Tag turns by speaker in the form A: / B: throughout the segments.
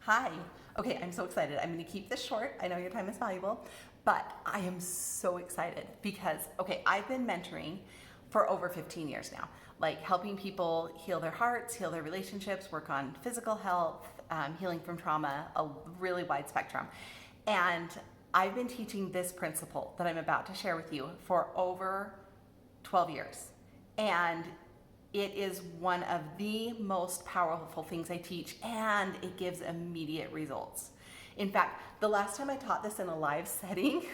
A: Hi. Okay, I'm so excited. I'm going to keep this short. I know your time is valuable, but I am so excited because, okay, I've been mentoring for over 15 years now, like helping people heal their hearts, heal their relationships, work on physical health, healing from trauma, a really wide spectrum. And I've been teaching this principle that I'm about to share with you for over 12 years. And it is one of the most powerful things I teach, and it gives immediate results. In fact, the last time I taught this in a live setting,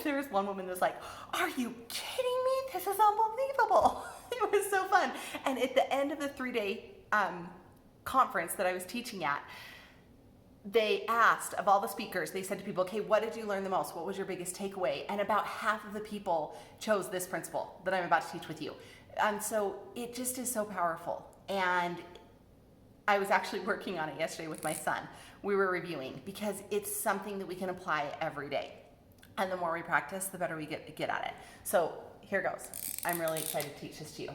A: there was one woman that was like, "Are you kidding me? This is unbelievable." It was so fun. And at the end of the 3-day conference that I was teaching at, they asked, of all the speakers, they said to people, okay, what did you learn the most? What was your biggest takeaway? And about half of the people chose this principle that I'm about to teach with you. And so it just is so powerful. And I was actually working on it yesterday with my son. We were reviewing because it's something that we can apply every day. And the more we practice, the better we get at it. So here goes. I'm really excited to teach this to you.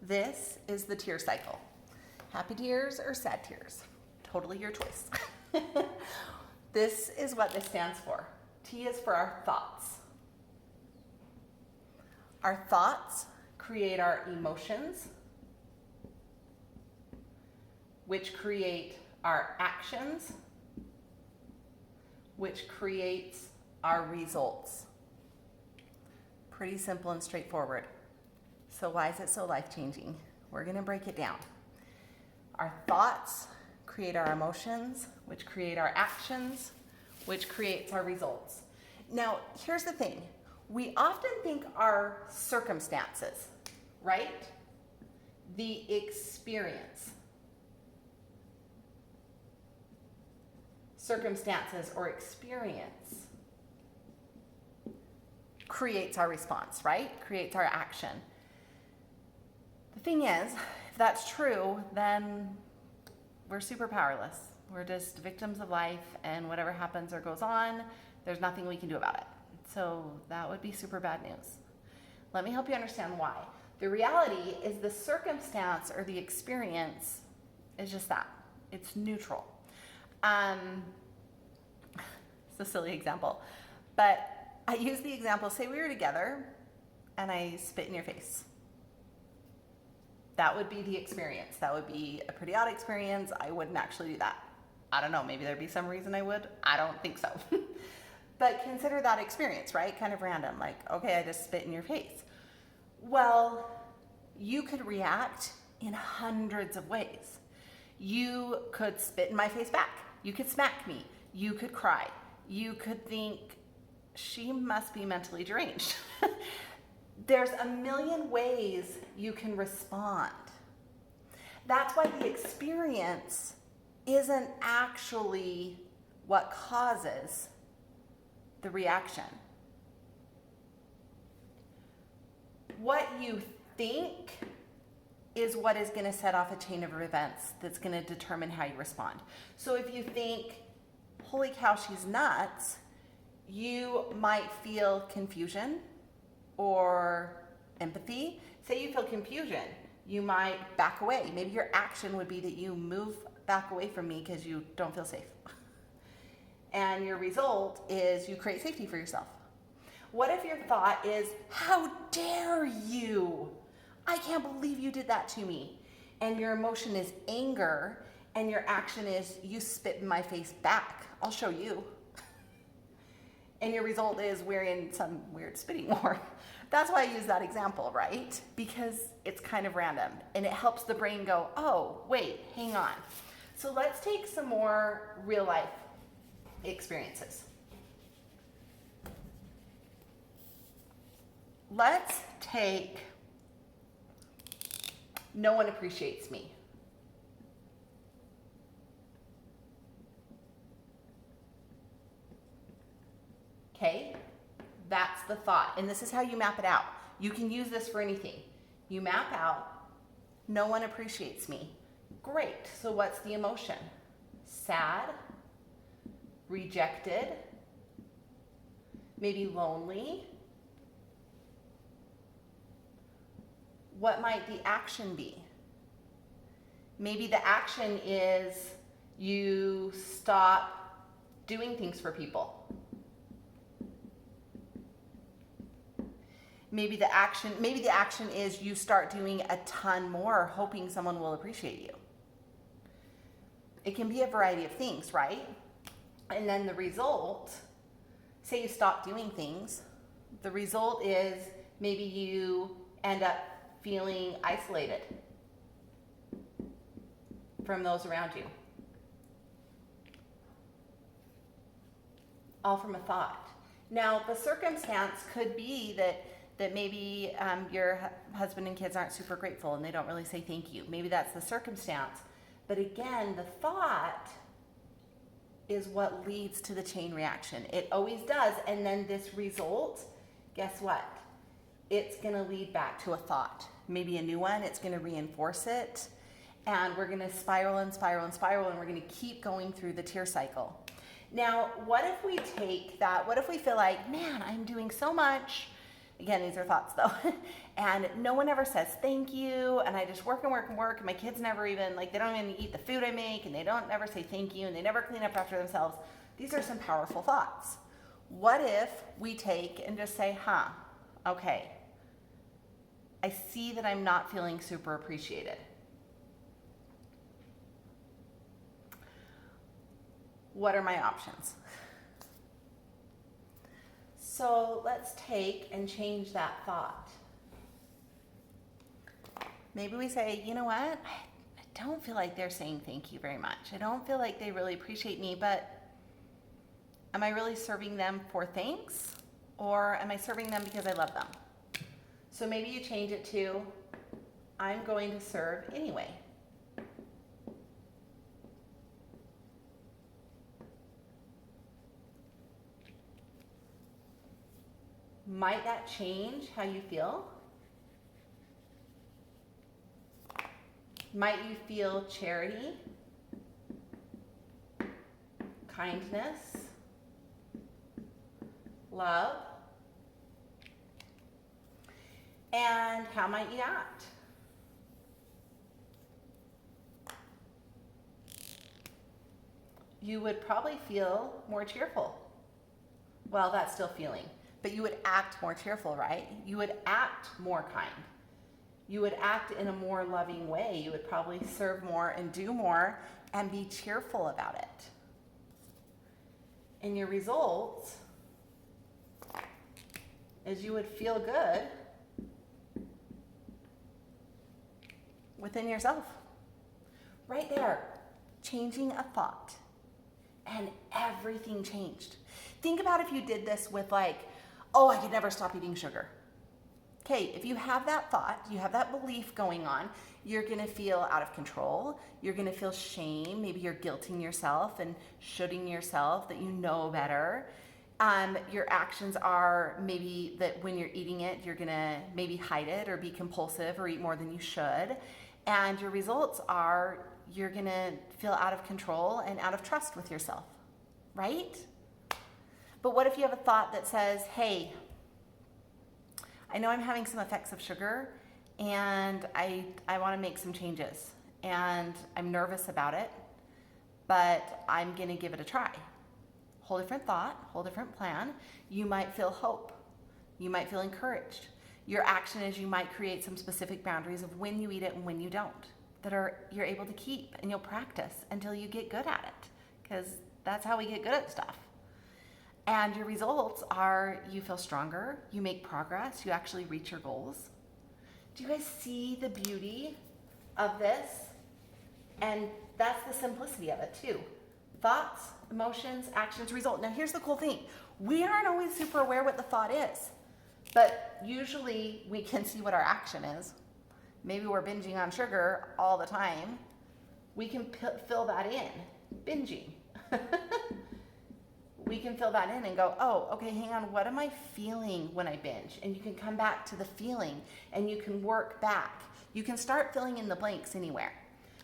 A: This is the tear cycle. Happy tears or sad tears. Totally your choice. This is what this stands for. T is for our thoughts. Our thoughts create our emotions, which create our actions, which creates our results. Pretty simple and straightforward. So why is it so life-changing? We're going to break it down. Our thoughts create our emotions, which create our actions, which creates our results. Now, here's the thing. We often think our circumstances, right? The experience. Circumstances or experience creates our response, right? Creates our action. The thing is, if that's true, then we're super powerless. We're just victims of life, and whatever happens or goes on, there's nothing we can do about it. So that would be super bad news. Let me help you understand why. The reality is the circumstance or the experience is just that. It's neutral. It's a silly example, but I use the example, say we were together and I spit in your face. That would be the experience. That would be a pretty odd experience. I wouldn't actually do that. I don't know, maybe there'd be some reason I would. I don't think so. But consider that experience, right? Kind of random, like, okay, I just spit in your face. Well, you could react in hundreds of ways. You could spit in my face back. You could smack me. You could cry. You could think, she must be mentally deranged. There's a million ways you can respond. That's why the experience isn't actually what causes the reaction. What you think is what is going to set off a chain of events that's going to determine how you respond. So if you think, holy cow, she's nuts, you might feel confusion or empathy. Say you feel confusion, you might back away. Maybe your action would be that you move back away from me because you don't feel safe. And your result is you create safety for yourself. What if your thought is, how dare you? I can't believe you did that to me. And your emotion is anger, and your action is, you spit in my face back. I'll show you. And your result is we're in some weird spitting war. That's why I use that example, right? Because it's kind of random, and it helps the brain go, oh, wait, hang on. So let's take some more real life experiences. Let's take, no one appreciates me. Okay, that's the thought. And this is how you map it out. You can use this for anything. You map out, no one appreciates me. Great, so what's the emotion? sad, rejected, maybe lonely. What might the action be? Maybe the action is you stop doing things for people. Maybe the action is you start doing a ton more, hoping someone will appreciate you. It can be a variety of things, right? And then the result, say you stop doing things, the result is maybe you end up feeling isolated from those around you. All from a thought. Now, the circumstance could be that maybe your husband and kids aren't super grateful and they don't really say thank you. Maybe that's the circumstance. But again, the thought is what leads to the chain reaction. It always does. And then this result, guess what? It's going to lead back to a thought. Maybe a new one. It's going to reinforce it. And we're going to spiral and spiral and spiral, and we're going to keep going through the tear cycle. Now, what if we take that? What if we feel like, man, I'm doing so much. Again, these are thoughts though. And no one ever says thank you. And I just work and work and work. And my kids never even, like, they don't even eat the food I make. And they don't ever say thank you. And they never clean up after themselves. These are some powerful thoughts. What if we take and just say, okay, I see that I'm not feeling super appreciated. What are my options? So let's take and change that thought. Maybe we say, you know what? I don't feel like they're saying thank you very much. I don't feel like they really appreciate me, but am I really serving them for thanks? Or am I serving them because I love them? So maybe you change it to, I'm going to serve anyway. Might that change how you feel? Might you feel charity, kindness, love? And how might you act? You would probably feel more cheerful. Well, that's still feeling. But you would act more cheerful, right? You would act more kind. You would act in a more loving way. You would probably serve more and do more and be cheerful about it. And your results is you would feel good within yourself. Right there, changing a thought. And everything changed. Think about if you did this with like, oh, I could never stop eating sugar. Okay, if you have that thought, you have that belief going on, you're gonna feel out of control. You're gonna feel shame. Maybe you're guilting yourself and shoulding yourself that you know better. Your actions are maybe that when you're eating it, you're gonna maybe hide it or be compulsive or eat more than you should. And your results are you're gonna feel out of control and out of trust with yourself, right? But what if you have a thought that says, hey, I know I'm having some effects of sugar and I want to make some changes and I'm nervous about it, but I'm going to give it a try. Whole different thought, whole different plan. You might feel hope. You might feel encouraged. Your action is you might create some specific boundaries of when you eat it and when you don't you're able to keep, and you'll practice until you get good at it, because that's how we get good at stuff. And your results are you feel stronger, you make progress, you actually reach your goals. Do you guys see the beauty of this? And that's the simplicity of it too. Thoughts, emotions, actions, result. Now here's the cool thing. We aren't always super aware what the thought is, but usually we can see what our action is. Maybe we're binging on sugar all the time. We can fill that in, binging. We can fill that in and go, oh, okay, hang on, what am I feeling when I binge? And you can come back to the feeling and you can work back. You can start filling in the blanks anywhere.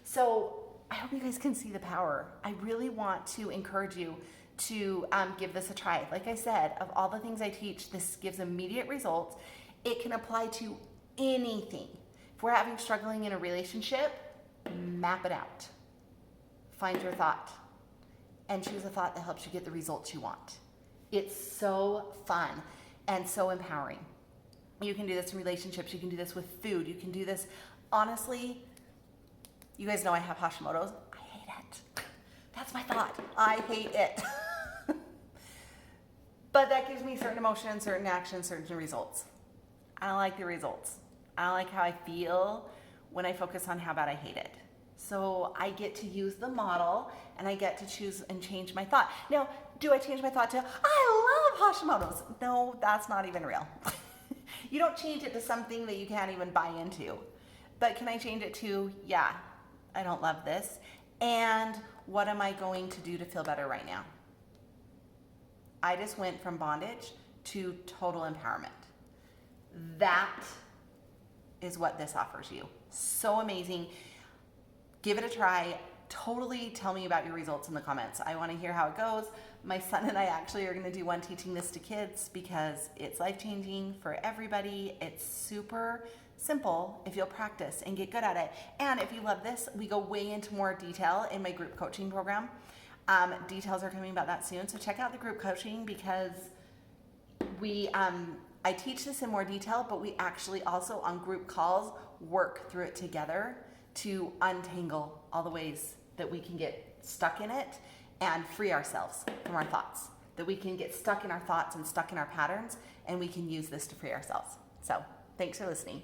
A: So I hope you guys can see the power. I really want to encourage you to give this a try. Like I said, of all the things I teach, this gives immediate results. It can apply to anything. If we're struggling in a relationship, map it out. Find your thought and choose a thought that helps you get the results you want. It's so fun and so empowering. You can do this in relationships. You can do this with food. You can do this, honestly, you guys know I have Hashimoto's. I hate it. That's my thought. I hate it. But that gives me certain emotions, certain actions, certain results. I don't like the results. I don't like how I feel when I focus on how bad I hate it. So I get to use the model and I get to choose and change my thought. Now, do I change my thought to, I love Hashimoto's? No, that's not even real. You don't change it to something that you can't even buy into. But can I change it to, yeah, I don't love this. And what am I going to do to feel better right now? I just went from bondage to total empowerment. That is what this offers you. So amazing. Give it a try. Totally tell me about your results in the comments. I want to hear how it goes. My son and I actually are going to do one teaching this to kids because it's life-changing for everybody. It's super simple if you'll practice and get good at it. And if you love this, we go way into more detail in my group coaching program. Details are coming about that soon. So check out the group coaching because I teach this in more detail, but we actually also on group calls work through it together to untangle all the ways that we can get stuck in it and free ourselves from our thoughts, that we can get stuck in our thoughts and stuck in our patterns, and we can use this to free ourselves. So thanks for listening.